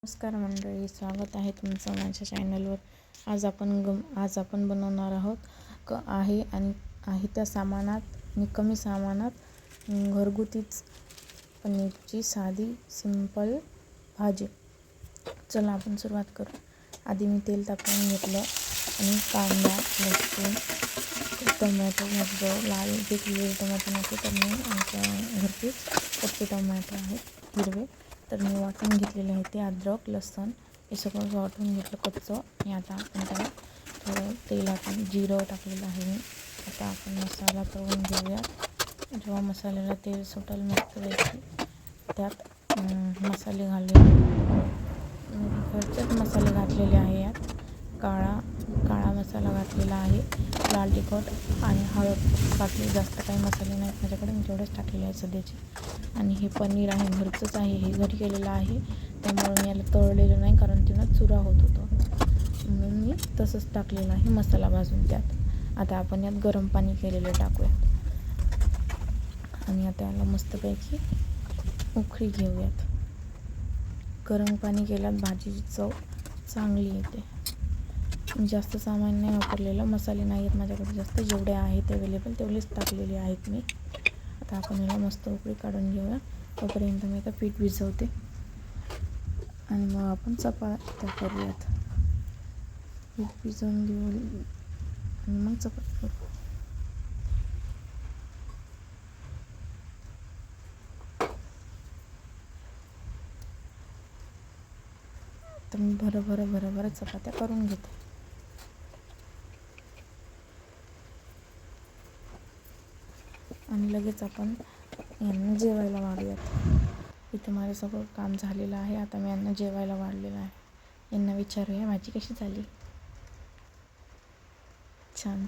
नमस्कार मंडळी, स्वागत आहे तुमचं माझ्या चॅनलवर. आज आपण बनवणार आहोत आहे त्या सामानात आणि कमी सामानात घरगुतीच पनीरची साधी सिंपल भाजी. चला आपण सुरुवात करू. आधी मी तेल तापवून घेतलं आणि कांदा, लसूण, टोमॅटो, लाल पिकलेले टोमॅटो नव्हते तर मी आमच्या घरचेच कच्चे टोमॅटो आहेत हिरवे, तर मी वाटून घेतलेले आहे. ते अद्रक, लसूण हे सगळं वाटून घेतलं कच्चं. आणि आता आपण त्याला थोडं तेलात जिरं टाकलेलं आहे मी. आता आपण मसाला तळून घेऊया. जेव्हा मसाल्याला तेल सुटेल मस्त पैकी त्यात मसाले घालूया. घरचेच मसाले घातलेले आहे. यात काळा मसाला घातलेला आहे, लाल तिखट आणि हळद बाकी जास्त काही मसाले नाहीत माझ्याकडे, मी तेवढेच टाकलेले आहे सध्याचे. आणि हे पनीर आहे, घरचंच आहे, हे घरी केलेलं आहे, त्यामुळे मी याला तळलेलं नाही कारण तिनं चुरा होत होतं म्हणून मी तसंच टाकलेलं आहे मसाला भाजून त्यात. आता आपण यात गरम पाणी केलेलं टाकूया आणि आता याला मस्तपैकी उकळी घेऊयात. गरम पाणी केल्यात भाजीची चव चांगली येते. जास्त सामान नाही वापरलेलं, मसाले नाही आहेत माझ्याकडे जास्त, जेवढे आहेत अवेलेबल तेवढेच टाकलेले आहेत मी. आता आपण याला मस्त उकळी काढून घेऊया. तोपर्यंत मी आता पीठ भिजवते आणि मग आपण चपात्या करूयात. पीठ भिजवून घेऊ आणि मग चपात्या करू. तर मी भरभर चपात्या करून घेते आणि लगेच आपण यांना जेवायला वाढूयात. इथं माझं सगळं काम झालेलं आहे. आता मी यांना जेवायला वाढलेलं आहे. यांना विचारूया भाजी कशी झाली. छान झाली.